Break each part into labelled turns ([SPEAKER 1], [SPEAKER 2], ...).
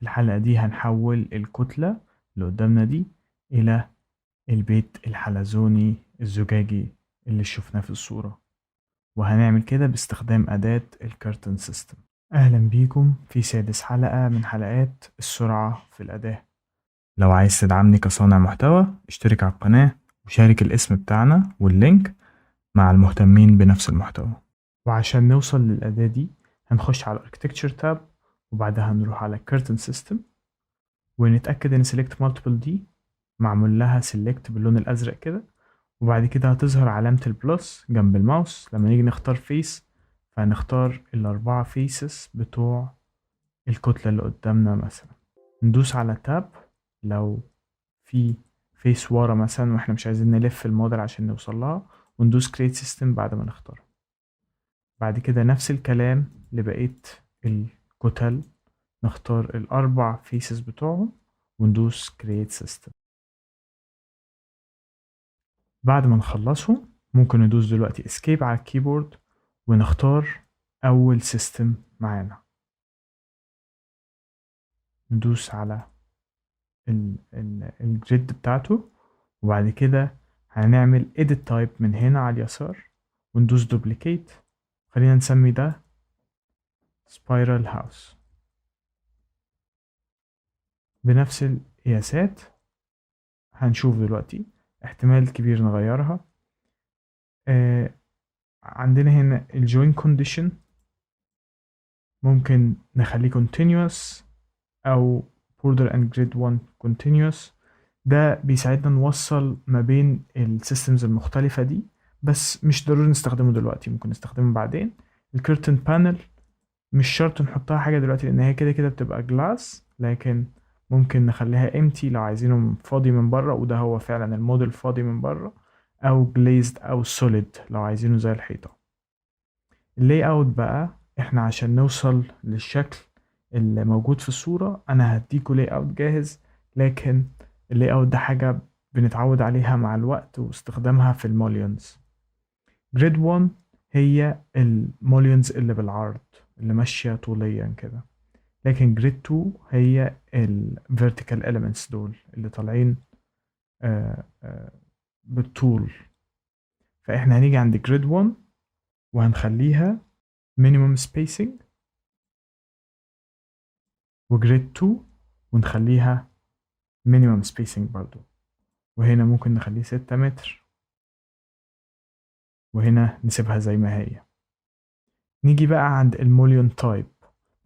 [SPEAKER 1] الحلقة دي هنحول الكتلة اللي قدامنا دي إلى البيت الحلزوني الزجاجي اللي شفناه في الصورة، وهنعمل كده باستخدام أداة الكارتن سيستم. أهلا بيكم في سادس حلقة من حلقات السرعة في الأداة. لو عايز تدعمني كصانع محتوى اشترك على القناة وشارك الاسم بتاعنا واللينك مع المهتمين بنفس المحتوى. وعشان نوصل للأداة دي هنخش على Architecture tab وبعدها هنروح على Curtain System ونتأكد إن Select Multiple دي معمول لها Select باللون الأزرق كده، وبعد كده هتظهر علامة البلس جنب الماوس. لما نيجي نختار فيس فهنختار الأربعة فيسز بتوع الكتلة اللي قدامنا. مثلا ندوس على تاب لو في فيس ورا مثلا واحنا مش عايزين نلف الموديل عشان نوصل لها، وندوس Create System بعد ما نختارها. بعد كده نفس الكلام لبقية الكتل، نختار الأربع فيسز بتوعهم وندوس Create System. بعد ما نخلصهم ممكن ندوس دلوقتي Escape على الكيبورد ونختار أول سيستم معانا. ندوس على الجريد بتاعته، وبعد كده هنعمل Edit Type من هنا على اليسار وندوس Duplicate. خلينا نسمي ده Spiral House بنفس القياسات. هنشوف دلوقتي احتمال كبير نغيرها. عندنا هنا الجوين كونديشن ممكن نخليه continuous أو border and grid 1 continuous. ده بيساعدنا نوصل ما بين السيستمز المختلفة دي، بس مش ضروري نستخدمه دلوقتي، ممكن نستخدمه بعدين. الكيرتن بانل مش شرط نحطها حاجة دلوقتي لأن هي كده كده بتبقى جلاس، لكن ممكن نخليها empty لو عايزينه فاضي من بره، وده هو فعلا الموديل فاضي من بره، أو glazed أو solid لو عايزينه زي الحيطة. اللاي اوت بقى احنا عشان نوصل للشكل اللي موجود في الصورة انا هديكوا لاي اوت جاهز، لكن اللاي اوت ده حاجة بنتعود عليها مع الوقت واستخدامها في الموليونز. جريد 1 هي الموليونز اللي بالعرض اللي ماشية طوليا كده، لكن جريد 2 هي الفيرتيكال elements دول اللي طالعين بالطول. فاحنا هنيجي عند جريد 1 وهنخليها minimum spacing، وجريد 2 ونخليها minimum spacing برضو، وهنا ممكن نخليه 6 متر، وهنا نسيبها زي ما هي. نيجي بقى عند الموليون تايب.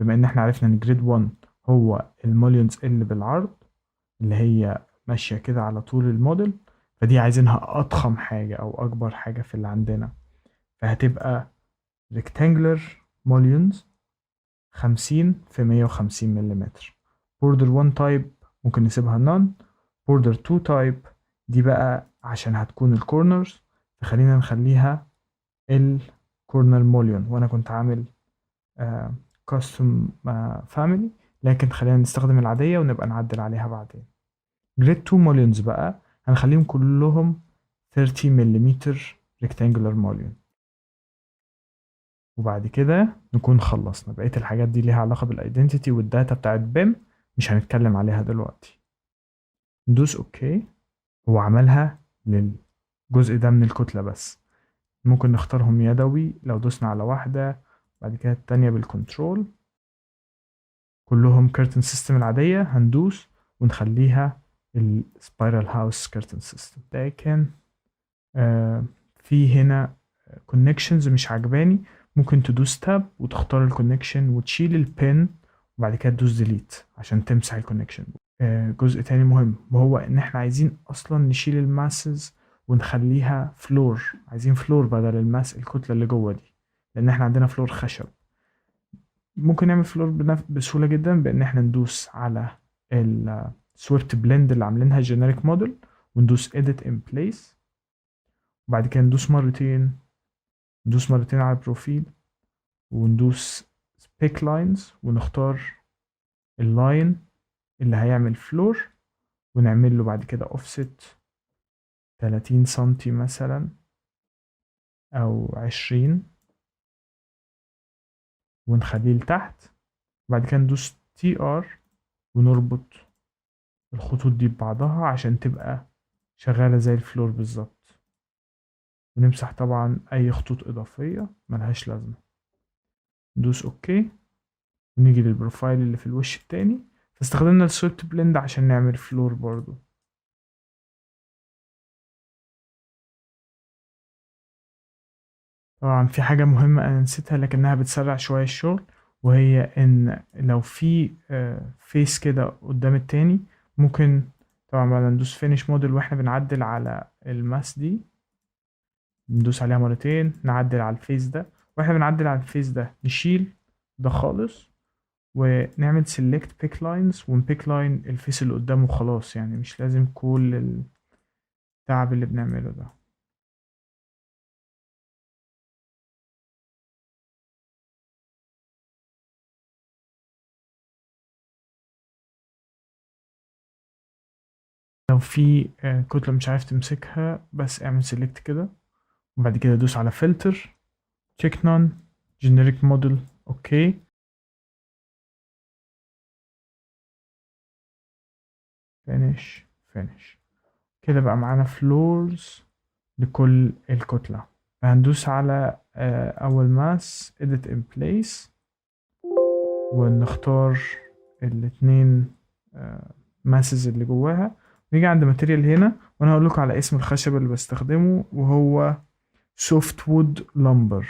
[SPEAKER 1] بما ان احنا عرفنا ان جريد 1 هو الموليونز اللي بالعرض اللي هي ماشية كده على طول الموديل، فدي عايزينها اضخم حاجة او اكبر حاجة في اللي عندنا، فهتبقى rectangular mullions 50 في 150 ملم. border 1 تايب ممكن نسيبها none. border 2 تايب دي بقى عشان هتكون الكورنرز، فخلينا نخليها الكورنر موليون، وانا كنت عامل كاستم فاميلي، لكن خلينا نستخدم العادية ونبقى نعدل عليها بعدين. جريد 2 موليونز بقى هنخليهم كلهم 30 ملم rectangular موليون، وبعد كده نكون خلصنا بقية الحاجات دي ليها علاقة بالايدنتيتي والداتا بتاعت بيم، مش هنتكلم عليها دلوقتي. ندوس اوكي. هو عملها للجزء ده من الكتلة بس، ممكن نختارهم يدوي لو دوسنا على واحدة بعد كده التانية بالكنترول. كلهم كيرتن سيستم العادية هندوس ونخليها السبايرال هاوس كيرتن سيستم. لكن في هنا كونكشنز مش عجباني، ممكن تدوس تاب وتختار الكونكشن وتشيل البين وبعد كده تدوس ديليت عشان تمسح الكونكشن. جزء تاني مهم وهو ان احنا عايزين اصلا نشيل الماسز ونخليها فلور، عايزين فلور بدل الماس الكتلة اللي جوه دي، لان احنا عندنا فلور خشب. ممكن نعمل فلور بسهولة جدا بان احنا ندوس على السويفت بلند اللي عاملينها جينيريك موديل وندوس edit in place، وبعد كده ندوس مرتين على البروفيل وندوس pick lines ونختار اللاين اللي هيعمل فلور، ونعمل له بعد كده offset 30 سنتي مثلا او 20 ونخليه لتحت، وبعد كده ندوس تي ار ونربط الخطوط دي ببعضها عشان تبقى شغالة زي الفلور بالظبط. ونمسح طبعا أي خطوط إضافية ملهاش لازمة. ندوس أوكي ونيجي للبروفايل اللي في الوش التاني. فاستخدمنا السويبت بلند عشان نعمل فلور برضو. طبعا في حاجة مهمة أنا نسيتها لكنها بتسرع شوية الشغل، وهي إن لو في فيس كده قدام التاني ممكن طبعا بعد ما ندوس فينيش موديل واحنا بنعدل على الماس دي، ندوس عليها مرتين نعدل على الفيس ده، واحنا بنعدل على الفيس ده نشيل ده خالص ونعمل select pick lines ونبيك لاين الفيس اللي قدامه خلاص، يعني مش لازم كل التعب اللي بنعمله ده. لو في كتلة مش عارف تمسكها بس اعمل select كده، وبعد كده دوس على filter check none generic model اوكي. finish كده بقى معانا floors لكل الكتلة. فهندوس على أول ماس edit in place ونختار الاتنين ماسز اللي جواها. نيجي عند ماتيريال هنا وانا هقول لكم على اسم الخشب اللي بستخدمه وهو سوفت وود لامبر،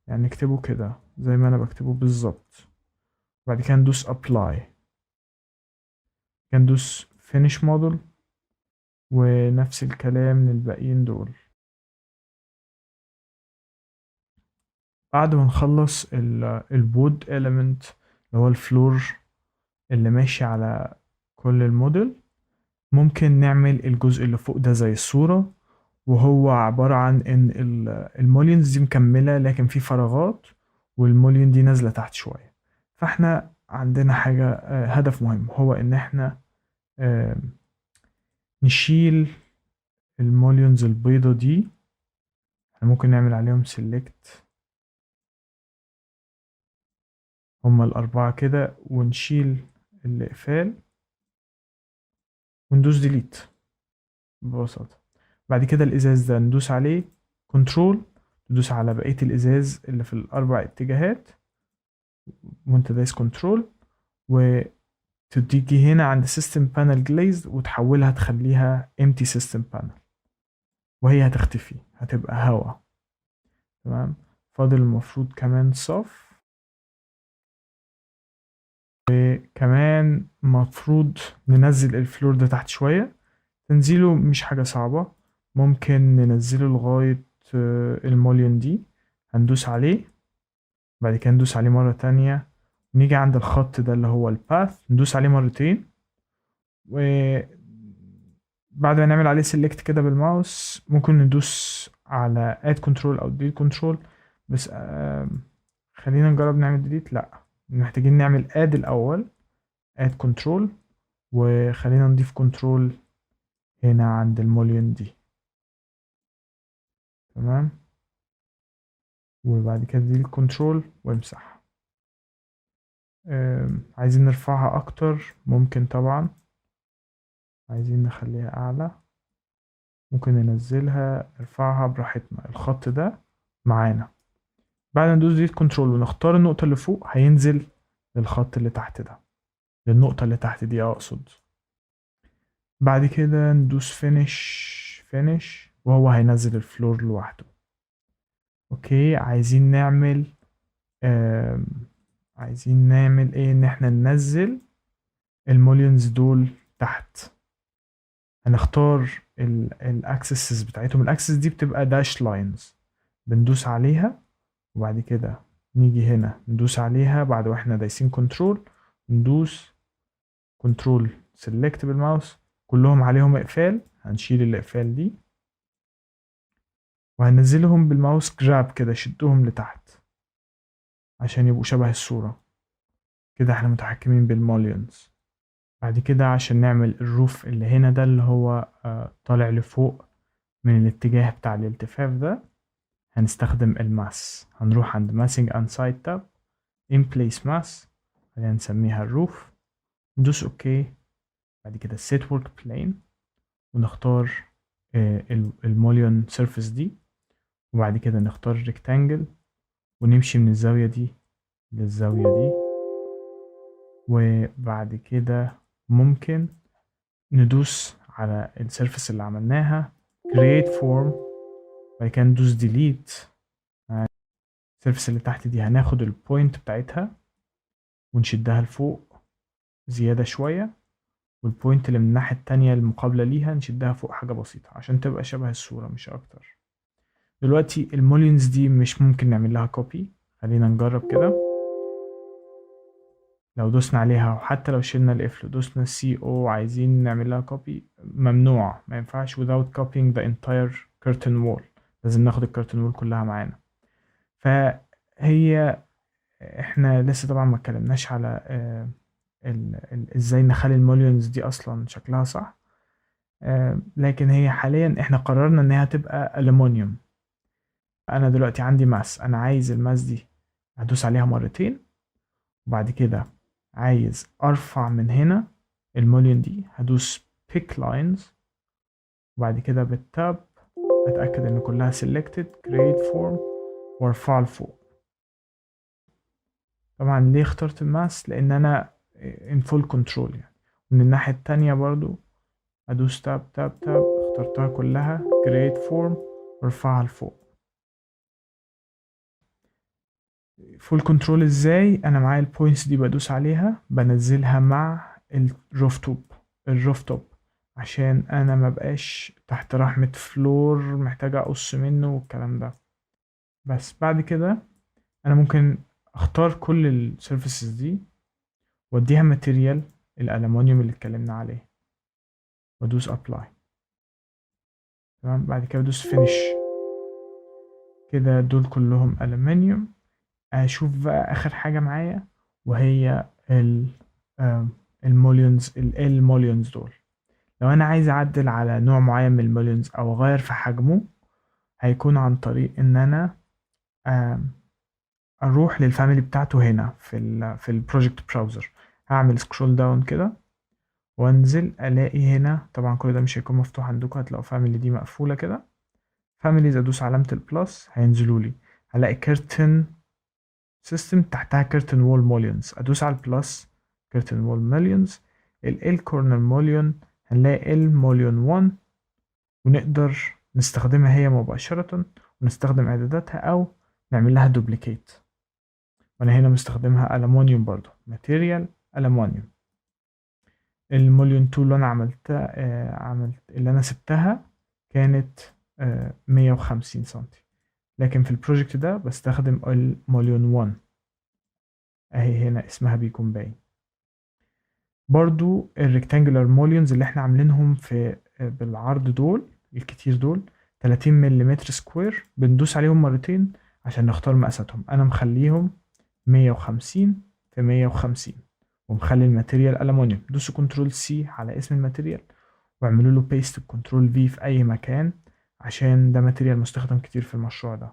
[SPEAKER 1] يعني نكتبه كده زي ما انا بكتبه بالظبط. بعد كده ندوس ابلاي، ندوس فينيش موديل ونفس الكلام للباقيين دول. بعد ما نخلص الوود element اللي هو الفلور اللي ماشي على كل الموديل، ممكن نعمل الجزء اللي فوق ده زي الصورة، وهو عبارة عن ان المولينز دي مكملة لكن في فراغات، والمولين دي نازلة تحت شوية. فاحنا عندنا حاجة هدف مهم هو ان احنا آه، نشيل المولينز البيضة دي. احنا ممكن نعمل عليهم select هما الأربعة كده ونشيل الإقفال وندوس delete ببساطة. بعد كده الإزاز ده ندوس عليه كنترول، ندوس على بقية الإزاز اللي في الأربع اتجاهات وانت دايس كنترول، وتيجي هنا عند system panel glazed وتحولها تخليها empty system panel، وهي هتختفي هتبقى هوا. تمام. فاضل المفروض كمان صف، وكمان مفروض ننزل الفلور ده تحت شوية. تنزيله مش حاجة صعبة، ممكن ننزله لغاية المولين دي. هندوس عليه، بعد كده ندوس عليه مرة تانية، نيجي عند الخط ده اللي هو الباث ندوس عليه مرتين، وبعد ما نعمل عليه سيلكت كده بالماوس ممكن ندوس على add control او delete control. بس خلينا نجرب نعمل delete، لا محتاجين نعمل add الاول add control، وخلينا نضيف control هنا عند المولين دي. تمام. وبعد كده delete control وامسح. عايزين نرفعها اكتر ممكن طبعا، عايزين نخليها اعلى ممكن ننزلها نرفعها براحتنا. الخط ده معانا، بعد ما ندوس ديت كنترول ونختار النقطة اللي فوق هينزل للخط اللي تحت ده، للنقطة اللي تحت دي أقصد. بعد كده ندوس فينيش وهو هينزل الفلور لوحده. اوكي. عايزين نعمل ايه، ان احنا ننزل المولينز دول تحت. هنختار الاكسسز بتاعتهم. الاكسس دي بتبقى داش لاينز، بندوس عليها وبعد كده نيجي هنا ندوس عليها بعد واحنا دايسين كنترول، ندوس كنترول سيلكت بالماوس كلهم عليهم اقفال، هنشيل الاقفال دي وهننزلهم بالماوس جراب كده شدهم لتحت عشان يبقوا شبه الصورة كده. احنا متحكمين بالموليونز. بعد كده عشان نعمل الروف اللي هنا ده اللي هو طالع لفوق من الاتجاه بتاع الالتفاف ده، هنستخدم الماس. هنروح عند ماسنج and side tab in place mass، خلينا نسميها الروف، ندوس اوكي. بعد كده set work plane، ونختار الموليون سيرفيس دي، وبعد كده نختار rectangle، ونمشي من الزاوية دي للزاوية دي. وبعد كده ممكن ندوس على السيرفيس اللي عملناها create form، بعد كده ندوس delete. السيرفيس اللي تحت دي هناخد البوينت بتاعتها ونشدها لفوق زيادة شوية، والبوينت اللي من الناحية التانية المقابلة ليها نشدها فوق حاجة بسيطة عشان تبقى شبه الصورة مش أكتر. دلوقتي المولينز دي مش ممكن نعمل لها كوبي، خلينا نجرب كده. لو دوسنا عليها وحتى لو شلنا الاف دوسنا سي او عايزين نعمل لها كوبي، ممنوع، ما ينفعش without copying the entire curtain wall، لازم ناخد الكرتون وول كلها معانا. فهي احنا لسه طبعا ما اتكلمناش على ازاي نخلي الموليونز دي اصلا شكلها صح. لكن هي حاليا احنا قررنا انها تبقى ألومنيوم. انا دلوقتي عندي ماس، انا عايز الماس دي هدوس عليها مرتين، وبعد كده عايز ارفع من هنا الموليون دي هدوس pick lines، وبعد كده بالتاب اتاكد ان كلها selected create form وارفعها لفوق. طبعا ليه اخترت الماس؟ لان انا in full control يعني. من الناحية التانية برضو ادوس تاب تاب تاب، اخترتها كلها create form وارفعها لفوق. فول كنترول ازاي؟ انا معايا البوينتس دي بدوس عليها بنزلها مع الروف توب عشان انا ما بقاش تحت رحمة فلور محتاجة اقص منه والكلام ده. بس بعد كده انا ممكن اختار كل السيرفيسز دي واديها ماتيريال الالومنيوم اللي اتكلمنا عليه، وادوس ابلاي. تمام، بعد كده بدوس فينيش. كده دول كلهم الومنيوم. اشوف بقى اخر حاجة معايا وهي الموليونز الموليونز دول. لو انا عايز اعدل على نوع معين من الموليونز او اغير في حجمه، هيكون عن طريق ان انا اروح للفاميلي بتاعته هنا في البروجكت براوزر. هعمل سكرول داون كده وانزل الاقي هنا، طبعا كل ده مش هيكون مفتوح عندكم، هتلاقوا فاميلي دي مقفولة كده. فاميليز ادوس علامة البلس هينزلوا لي، هلاقي كيرتن سيستم تحتها كيرتن وول موليونز، ادوس على البلس كيرتن وول موليونز. ال كورنر موليون هنلاقي ال موليون 1، ونقدر نستخدمها هي مباشرة ونستخدم اعداداتها او نعمل لها دوبليكيت. وانا هنا مستخدمها ألمونيوم برضو، ماتيريال ألمونيوم. الموليون 2 اللي انا عملتها اللي انا سبتها كانت 150 سنتي، لكن في البروجكت ده بستخدم الموليون 1 اهي هنا اسمها بيكون باين. برضو الريكتانجولار موليونز اللي احنا عاملينهم في بالعرض دول الكتير دول 30 ملم سكوير، بندوس عليهم مرتين عشان نختار مقاساتهم. انا مخليهم 150 في 150، ومخلي الماتيريال ألمونيوم. دوسوا كنترول سي على اسم الماتيريال واعملوا له بيست بكنترول في في اي مكان عشان ده ماتيريال مستخدم كتير في المشروع ده.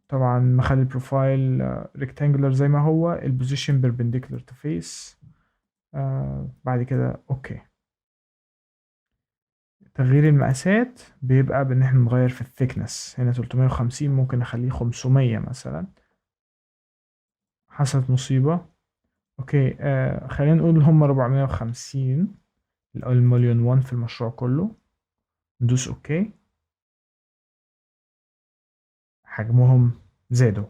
[SPEAKER 1] طبعا مخلي البروفايل ريكتانجولار زي ما هو، البوزيشن بيربنديكولار تو فيس. بعد كده اوكي. تغيير المقاسات بيبقى بان احنا نغير في الثيكنس. هنا 350 ممكن نخليه 500 مثلا. حصلت مصيبة. اوكي، خلينا نقول هم 450 المليون 1 في المشروع كله. ندوس اوكي، حجمهم زادوا.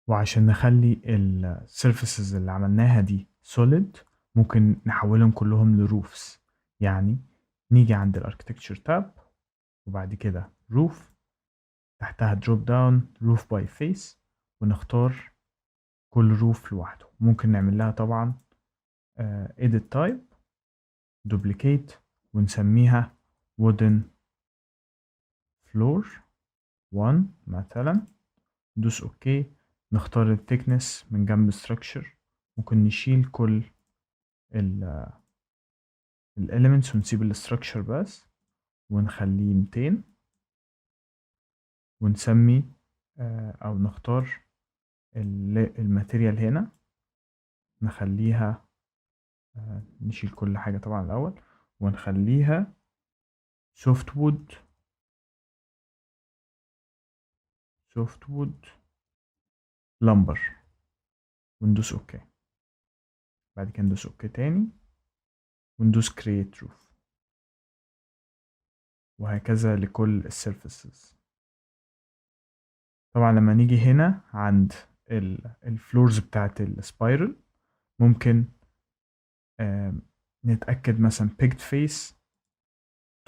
[SPEAKER 1] وعشان نخلي السيرفيسز اللي عملناها دي solid ممكن نحولهم كلهم لروفس. يعني نيجي عند الاركتكتشر تاب وبعد كده روف، تحتها دروب داون روف باي فيس، ونختار كل روف لوحده. ممكن نعمل لها طبعا edit type duplicate ونسميها wooden floor 1 مثلا. ندوس اوكي، نختار الثيكنس من جنب structure. ممكن نشيل كل الاليمنتس ونسيب الاستراكشر بس، ونخليه 200، ونسمي او نختار الماتيريال هنا نخليها نشيل كل حاجة طبعا الأول، ونخليها سوفت وود لمبر، وندوس اوكي. بعد كده ندوس اوكي تاني، وندوس create roof، وهكذا لكل السيرفيسز. طبعا لما نيجي هنا عند الفلورز بتاعت السبايرل، ممكن نتأكد مثلا picked face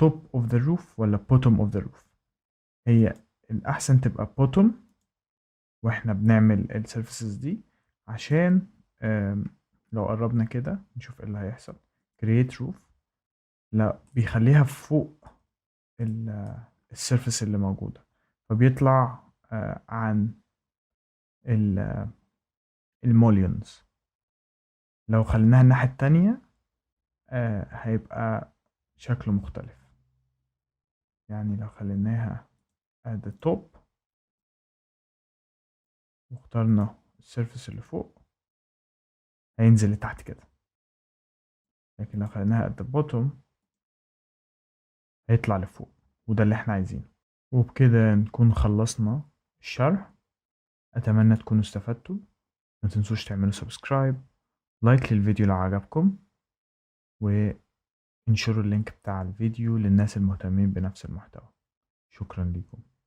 [SPEAKER 1] top of the roof ولا bottom of the roof. هي الأحسن تبقى bottom واحنا بنعمل السيرفيسز دي، عشان لو قربنا كده نشوف ايه اللي هيحصل. create roof لا بيخليها فوق السيرفيس اللي موجودة، فبيطلع عن الموليونز. لو خليناها الناحية التانية هيبقى شكله مختلف. يعني لو خليناها at the top واخترنا السيرفيس اللي فوق، هينزل لتحت كده. لكن لو خليناها at the bottom هيطلع لفوق، وده اللي احنا عايزينه. وبكده نكون خلصنا الشرح. أتمنى تكونوا استفدتوا. ما تنسوش تعملوا سبسكرايب، لايك للفيديو لو عجبكم، وانشروا اللينك بتاع الفيديو للناس المهتمين بنفس المحتوى. شكرا لكم.